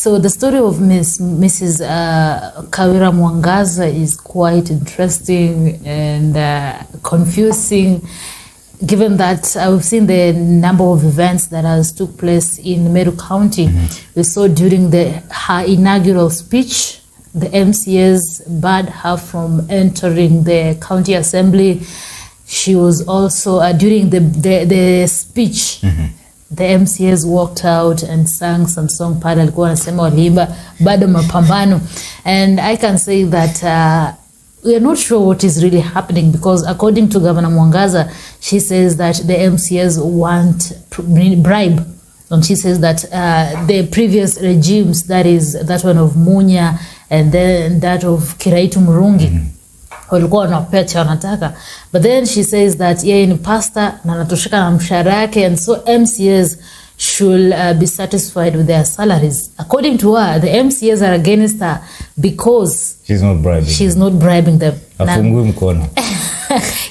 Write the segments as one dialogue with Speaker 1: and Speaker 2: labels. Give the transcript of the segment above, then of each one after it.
Speaker 1: So the story of Mrs. Kawira Mwangaza is quite interesting and confusing, given that we've seen the number of events that has took place in Meru County. We saw during her inaugural speech, the MCAs barred her from entering the county assembly. She was also, during the speech, the MCAs walked out and sang some song pale alikuwa anasema waliimba bado mapambano. And I can say that we are not sure what is really happening, because according to Governor Mwangaza, she says that the MCAs want bribe. And she says that the previous regimes, that is that one of Munya and then that of Kiraitu Murungi, walikuwa wanapea cha wanataka. But then she says that yeye ni pastor na anatosheka na mshahara yake, and so MCAs should be satisfied with their salaries. According to her, the MCAs are against her because
Speaker 2: she's not bribing
Speaker 1: them.
Speaker 2: Afungui mkono.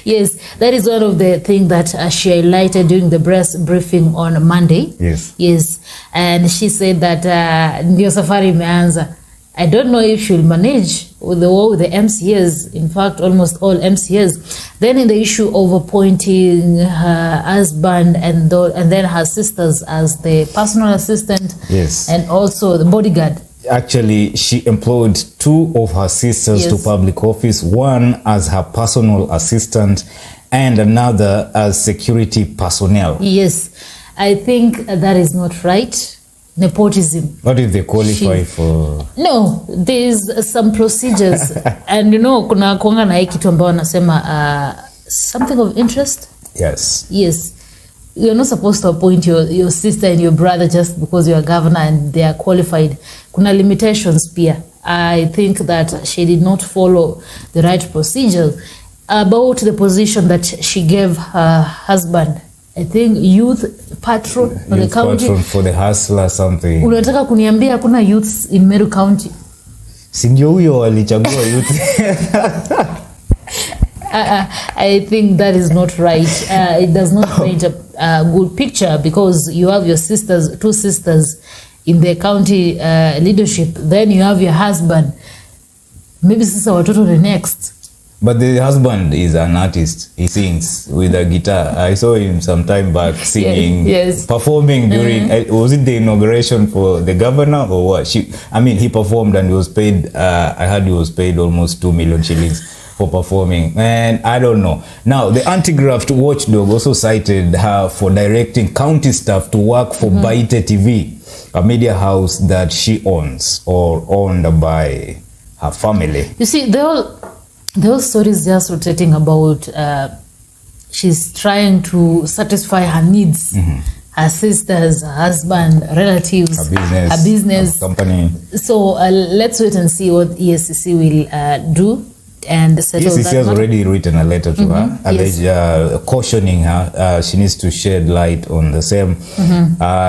Speaker 1: Yes, that is one of the things that she highlighted during the press briefing on Monday. Yes, and she said that ndio safari imeanza. I don't know if she'll manage with the MCAs, in fact, almost all MCAs. Then in the issue of appointing her husband and then her sisters as the personal assistant, and also the bodyguard.
Speaker 2: Actually, she employed 2 of her sisters to public office, one as her personal assistant and another as security personnel.
Speaker 1: Yes, I think that is not right. Nepotism.
Speaker 2: What if they qualify for?
Speaker 1: No, there's some procedures. And kuna kuanga na kitu ambao wanasema something of interest.
Speaker 2: Yes.
Speaker 1: You're not supposed to appoint your sister and your brother just because you're a governor and they are qualified. Kuna limitations pia. I think that she did not follow the right procedure. About the position that she gave her husband, I think youth patron for the county.
Speaker 2: Patron for the hustler something.
Speaker 1: Unataka kuniambia kuna youths in Meru County?
Speaker 2: Si ndio huyo alichagua youth.
Speaker 1: I think that is not right. It does not paint a good picture, because you have your sisters, 2 sisters in the county leadership. Then you have your husband. Maybe sister watoto the next.
Speaker 2: But the husband is an artist. He sings with a guitar. I saw him some time back singing, performing during, was it the inauguration for the governor or what? He performed and he was paid, I heard he was paid almost 2 million shillings for performing. And I don't know. Now, the anti-graft watchdog also cited her for directing county staff to work for Baite TV, a media house that she owns or owned by her family.
Speaker 1: You see, the whole story is just rotating about she's trying to satisfy her needs, her sisters, her husband, relatives, her business,
Speaker 2: her company.
Speaker 1: So let's wait and see what ESCC will do and settle
Speaker 2: ESCC has already written a letter to her, cautioning her. She needs to shed light on the same.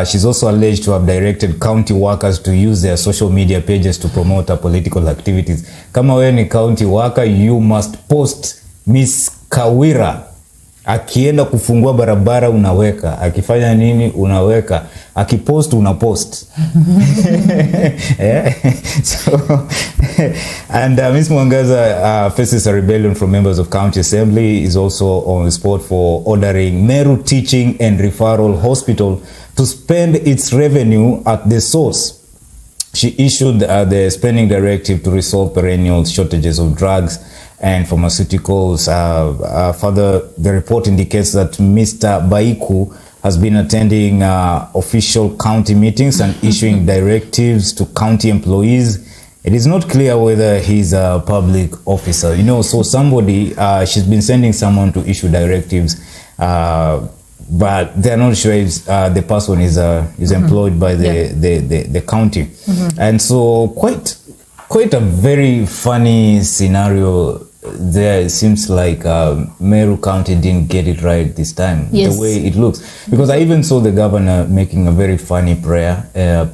Speaker 2: She's also alleged to have directed county workers to use their social media pages to promote her political activities. Kama wewe ni county worker, you must post Miss Kawira. Akienda kufungua barabara unaweka, akifanya nini unaweka, akipost unapost. So, and Ms. Mwangaza faces a rebellion from members of county assembly. Is also on the spot for ordering Meru Teaching and Referral Hospital to spend its revenue at the source. She issued the spending directive to resolve perennial shortages of drugs and pharmaceuticals. Further, the report indicates that Mr. Baiku has been attending official county meetings and issuing directives to county employees. It is not clear whether he's a public officer. So somebody, she's been sending someone to issue directives, but they're not sure if the person is employed by the county. And so quite a very funny scenario there. It seems like Meru County didn't get it right this time, the way it looks. Because I even saw the governor making a very funny prayer,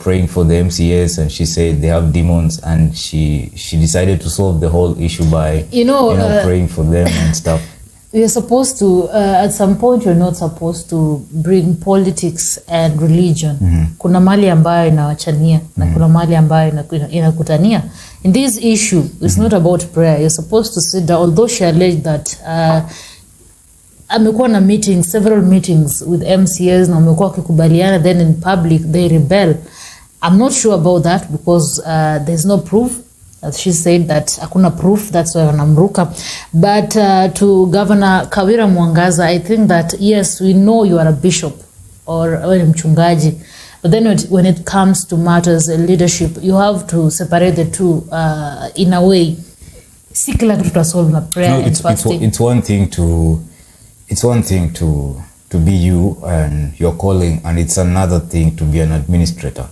Speaker 2: praying for the MCAs, and she said they have demons, and she decided to solve the whole issue by praying for them and stuff.
Speaker 1: You're supposed to, at some point, you're not supposed to bring politics and religion. Kuna mali ambayo inawachania na kuna mali ambayo inakutania. In this issue, it's not about prayer. You're supposed to sit down, although she alleged that amekuwa na meetings, several meetings with MCAs na wamekuwa wakikubaliana, then in public they rebel. I'm not sure about that because there's no proof. As she said that hakuna proof, that's why wanamruka. But to Governor Kawira Mwangaza, I think that yes, we know you are a bishop or mchungaji, but then when it comes to matters of leadership, you have to separate the two in a way. Si kila kitu tutasolve na prayer and fasting.
Speaker 2: It's one thing to be you and your calling, and it's another thing to be an administrator.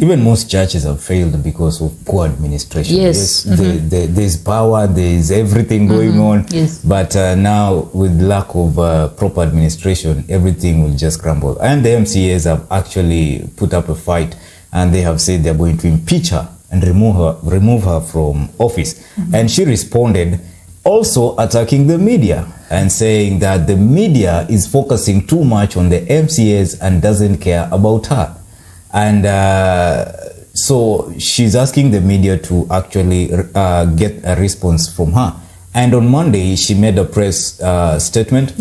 Speaker 2: Even most churches have failed because of poor administration.
Speaker 1: Yes.
Speaker 2: There's power, there's everything going on,
Speaker 1: yes.
Speaker 2: But now with lack of proper administration, everything will just crumble. And the MCAs have actually put up a fight, and they have said they're going to impeach her and remove her from office. And she responded, also attacking the media and saying that the media is focusing too much on the MCAs and doesn't care about her. And so she's asking the media to actually get a response from her. And on Monday, she made a press statement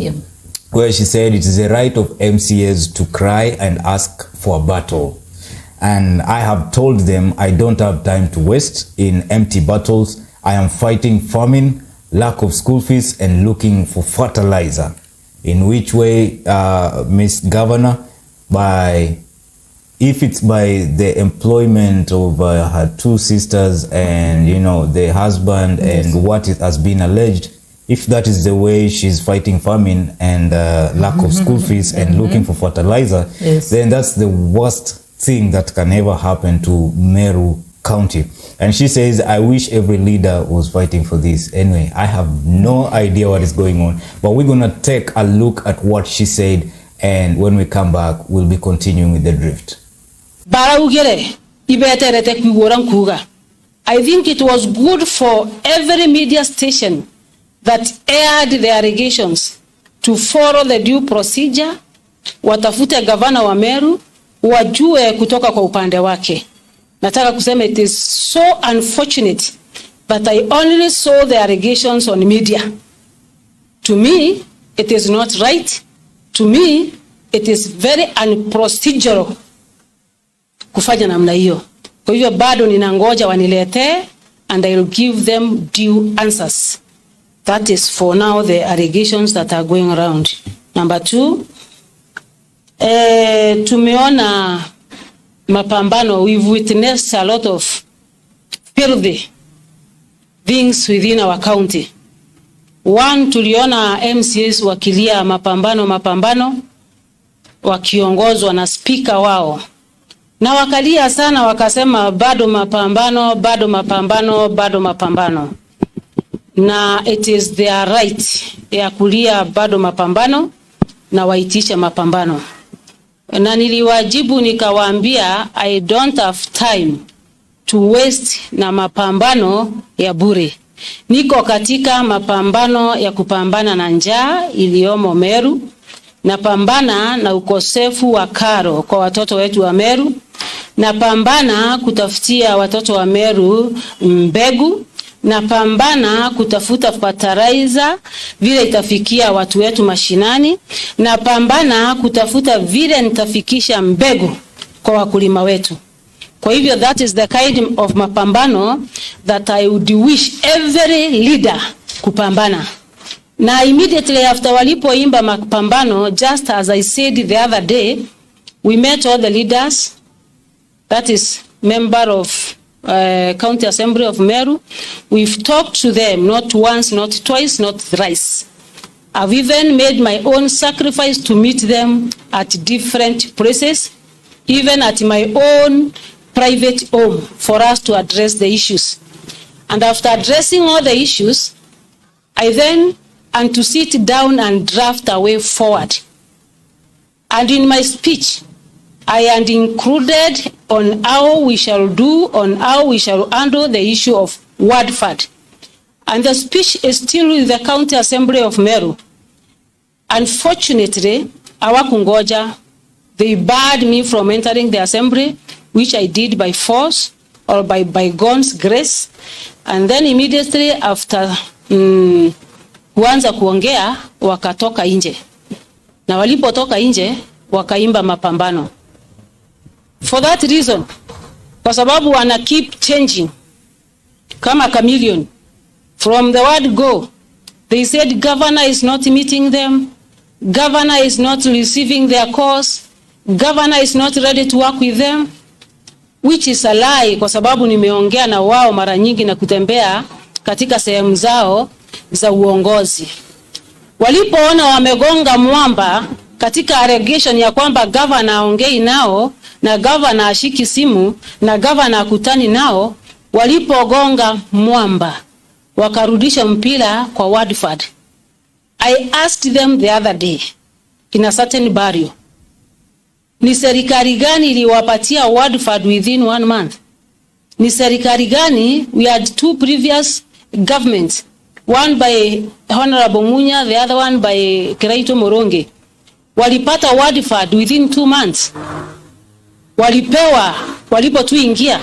Speaker 2: where she said it is a right of MCAs to cry and ask for a battle. And I have told them I don't have time to waste in empty battles. I am fighting famine, lack of school fees, and looking for fertilizer. In which way, Miss Governor, if it's by the employment of her two sisters and the husband, yes, and what has been alleged, if that is the way she's fighting famine and lack of school fees and looking for fertilizer, yes, then that's the worst thing that can ever happen to Meru County. And she says, I wish every leader was fighting for this. Anyway, I have no idea what is going on, but we're going to take a look at what she said, and when we come back, we'll be continuing with the drift.
Speaker 3: I think it was good for every media station that aired the allegations to follow the due procedure, watafute gavana wa Meru, wajue kutoka kwa upande wake. Nataka kusema it is so unfortunate that I only saw the allegations on media. To me, it is not right. To me, it is very unprocedural kufanya namna hiyo. Kwa hivyo bado ninangoja waniletee, and I will give them due answers. That is for now the allegations that are going around. Number 2, tumeona mapambano. We've witnessed a lot of filthy things within our county. One, tuliona MCAs wakilia mapambano wakiongozwa na speaker wao, na wakalia sana, wakasema bado mapambano, na it is their right ya kulia bado mapambano na waitisha mapambano. Na niliwajibu nikawaambia I don't have time to waste na mapambano ya bure. Niko katika mapambano ya kupambana na njaa iliyomo Meru, napambana na ukosefu wa karo kwa watoto wetu wa Meru, napambana kutafutia watoto wa Meru mbegu, napambana kutafuta fertilizer vile itafikia watu wetu mashinani, napambana kutafuta vile nitafikisha mbegu kwa wakulima wetu. Kwa hivyo that is the kind of mapambano that I would wish every leader kupambana. Na immediately after walipoimba mapambano, just as I said the other day, we met all the leaders, that is member of County Assembly of Meru. We've talked to them not once, not twice, not thrice. I've even made my own sacrifice to meet them at different places, even at my own private home, for us to address the issues. And after addressing all the issues, I then and to sit down and draft a way forward. And in my speech, I had included on how we shall handle the issue of word fund. And the speech is still with the County Assembly of Meru. Unfortunately, hawakungoja. They barred me from entering the assembly, which I did by force or by God's grace. And then immediately after kuanza kuongea, wakatoka nje. Na walipotoka nje, wakaimba mapambano. For that reason, kwa sababu wana keep changing kama chameleon. From the word go, they said governor is not meeting them, governor is not receiving their cause, governor is not ready to work with them, which is a lie, kwa sababu nimeongea na wao mara nyingi na kutembea katika sehemu zao za uongozi. Walipoona wamegonga mwamba katika allegation ya kwamba governor aongei nao na governor ashiki simu na governor akutani nao, walipogonga mwamba wakarudisha mpira kwa Wadford. I asked them the other day in a certain barrio, ni serikali gani iliwapatia Wadford within 1 month? Ni serikali gani? We had 2 previous governments, one by Honorable Munya, the other one by Kiraito Moronge. Walipata Wadford within 2 months. Walipewa walipotuingia.